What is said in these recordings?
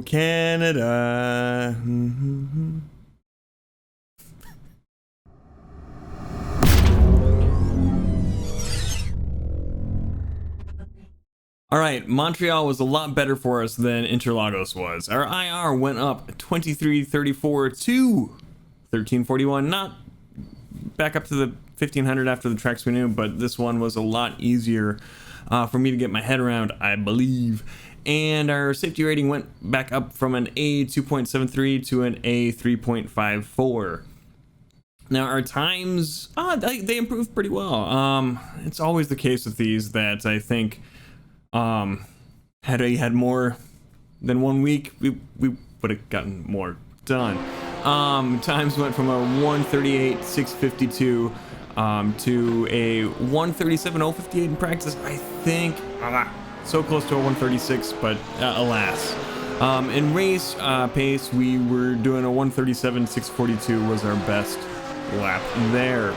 Canada. All right, Montreal was a lot better for us than Interlagos was. Our IR went up 2334 to 1341, not back up to the 1500 after the tracks we knew, but this one was a lot easier for me to get my head around, I believe. And our safety rating went back up from an A 2.73 to an A 3.54. Now our times, they improved pretty well. It's always the case with these that I think had I had more than 1 week, we would have gotten more done. Times went from a 138.652 to a 137.058 in practice. I think so close to a 136, but alas. In race pace, we were doing a 137.642 was our best lap there.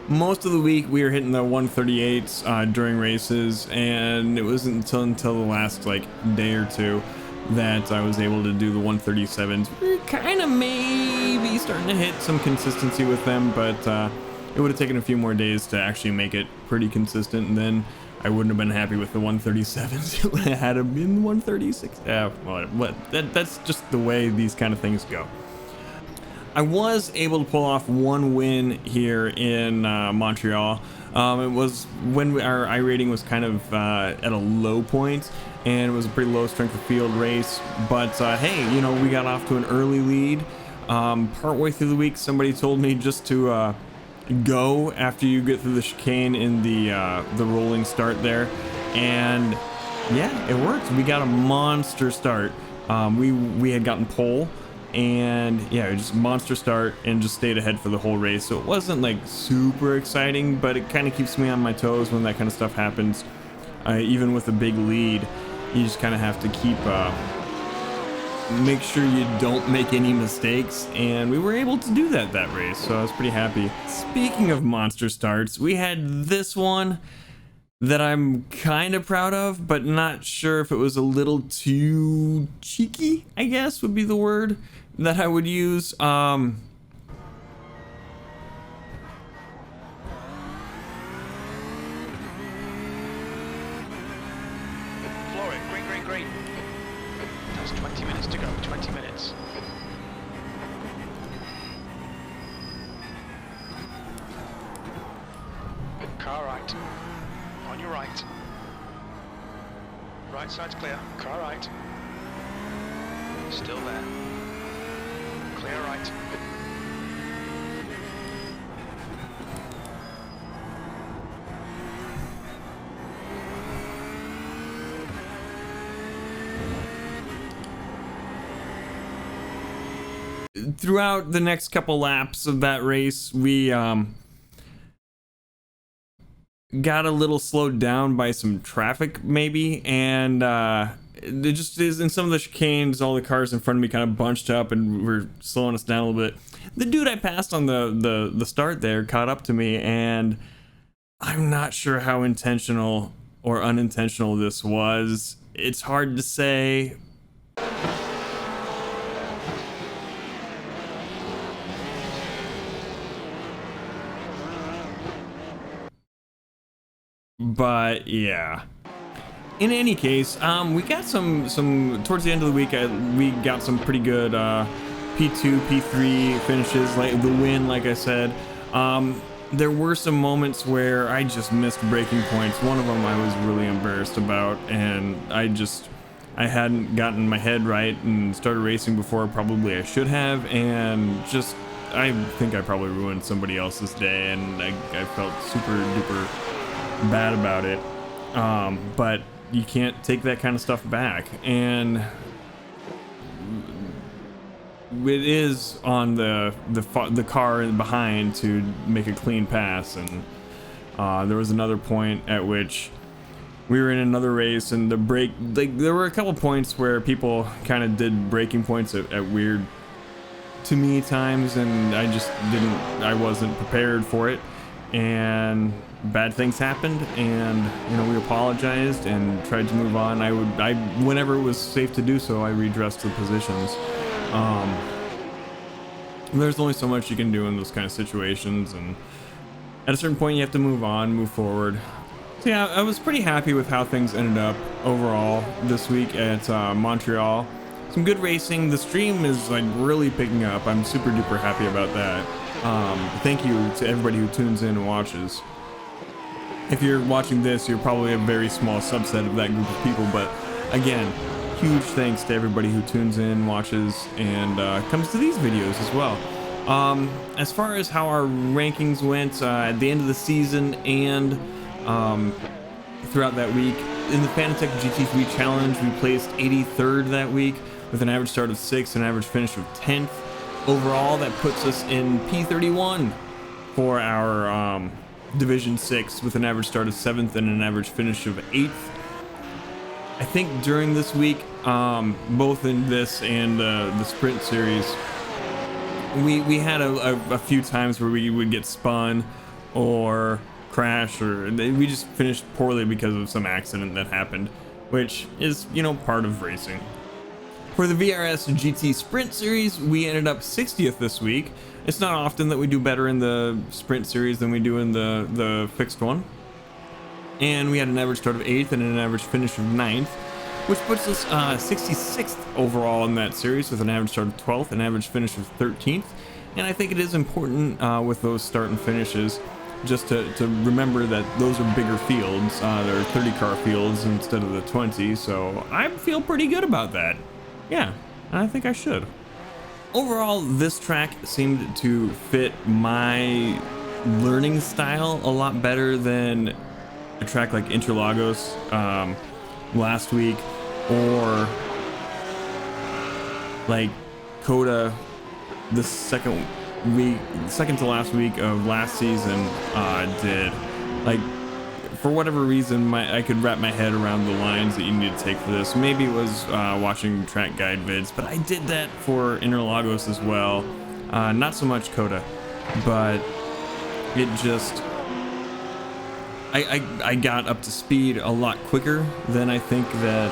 Most of the week we were hitting the 138s during races, and it wasn't until the last day or two that I was able to do the 137s. We were kind of maybe starting to hit some consistency with them, but it would have taken a few more days to actually make it pretty consistent, and then I wouldn't have been happy with the 137s. It would have had to been 136. Yeah, well, that's just the way these kind of things go. I was able to pull off one win here in Montreal. It was when our iRating was kind of at a low point, and it was a pretty low strength of field race. But hey, we got off to an early lead. Partway through the week, somebody told me just to go after you get through the chicane in the rolling start there, and yeah, it worked. We got a monster start. We had gotten pole. And yeah, just monster start and just stayed ahead for the whole race. So it wasn't super exciting, but it kind of keeps me on my toes when that kind of stuff happens. Even with a big lead, you just kind of have to keep make sure you don't make any mistakes, and we were able to do that race, so I was pretty happy. Speaking of monster starts, we had this one that I'm kind of proud of, but not sure if it was a little too cheeky, I guess would be the word that I would use. Glory, green. That's 20 minutes to go, 20 minutes. Car right. On your right. Right side's clear. Car right. Still there. Clear right. Throughout the next couple laps of that race, we got a little slowed down by some traffic maybe, and it just is in some of the chicanes, all the cars in front of me kind of bunched up and were slowing us down a little bit. The dude I passed on the start there caught up to me, and I'm not sure how intentional or unintentional this was. It's hard to say. But yeah, in any case, we got some towards the end of the week. We got some pretty good P2, P3 finishes, like the win, like I said. There were some moments where I just missed braking points. One of them I was really embarrassed about, and I hadn't gotten my head right and started racing before probably I should have, and just I think I probably ruined somebody else's day, and I felt super duper bad about it. But you can't take that kind of stuff back, and it is on the car behind to make a clean pass. And there was another point at which we were in another race, and the brake, there were a couple points where people kind of did braking points at weird to me times, and I wasn't prepared for it. and bad things happened, and you know, we apologized and tried to move on. I whenever it was safe to do so, I redressed the positions. There's only so much you can do in those kind of situations, and at a certain point you have to move on, move forward. So yeah, I was pretty happy with how things ended up overall this week at Montreal. Some good racing. The stream is like really picking up. I'm super duper happy about that. Thank you to everybody who tunes in and watches. If you're watching this, you're probably a very small subset of that group of people, but again, huge thanks to everybody who tunes in, watches, and comes to these videos as well. As far as how our rankings went at the end of the season and throughout that week, in the Fanatec GT3 Challenge, we placed 83rd that week with an average start of 6th and an average finish of 10th. Overall, that puts us in P31 for our Division 6 with an average start of 7th and an average finish of 8th. I think during this week, both in this and the sprint series, we had a few times where we would get spun or crash, or we just finished poorly because of some accident that happened, which is, you know, part of racing. For the VRS GT Sprint Series, we ended up 60th this week. It's not often that we do better in the Sprint Series than we do in the fixed one. And we had an average start of 8th and an average finish of 9th, which puts us 66th overall in that series with an average start of 12th and average finish of 13th. And I think it is important with those start and finishes just to remember that those are bigger fields. They're 30 car fields instead of the 20, so I feel pretty good about that. Yeah, I think I should. Overall, this track seemed to fit my learning style a lot better than a track like Interlagos last week, or like Coda the second to last week of last season did. Like, for whatever reason, I could wrap my head around the lines that you need to take for this. Maybe it was watching track guide vids, but I did that for Interlagos as well. Not so much Coda, but it just, I got up to speed a lot quicker than I think that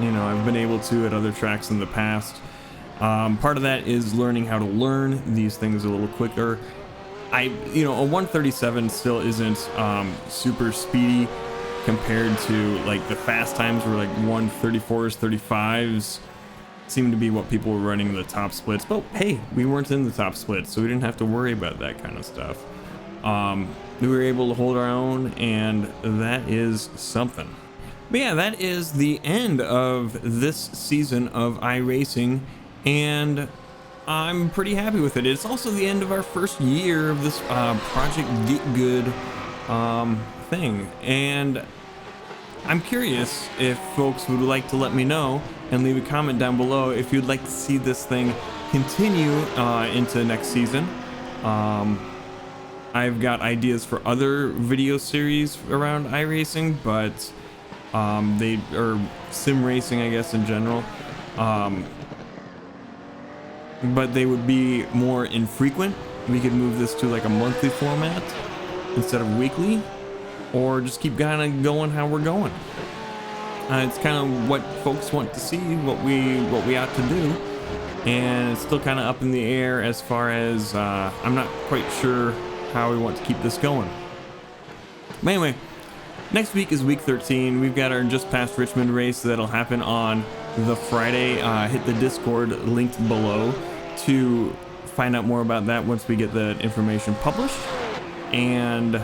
you know, I've been able to at other tracks in the past. Part of that is learning how to learn these things a little quicker. You know, a 137 still isn't super speedy compared to like the fast times where like 134s, 35s seem to be what people were running in the top splits. But hey, we weren't in the top splits, so we didn't have to worry about that kind of stuff. We were able to hold our own, and that is something. But yeah, that is the end of this season of iRacing, and I'm pretty happy with it. It's also the end of our first year of this Project Git Gud thing, and I'm curious if folks would like to let me know and leave a comment down below if you'd like to see this thing continue into next season. I've got ideas for other video series around iRacing, but they are sim racing, I guess, in general. But they would be more infrequent. We could move this to like a monthly format instead of weekly, or just keep kind of going how we're going. It's kind of what folks want to see, what we ought to do, and it's still kind of up in the air as far as I'm not quite sure how we want to keep this going. But anyway, next week is week 13. We've got our Just Past Richmond race that'll happen on the Friday. Hit the Discord linked below to find out more about that once we get the information published. And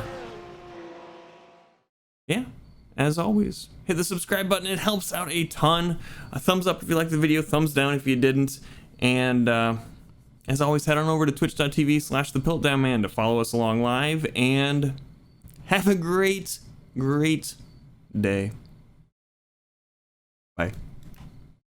yeah, as always, hit the subscribe button. It helps out a ton. A thumbs up if you liked the video, thumbs down if you didn't. And as always, head on over to twitch.tv/thepiltdownman to follow us along live, and have a great day. Bye.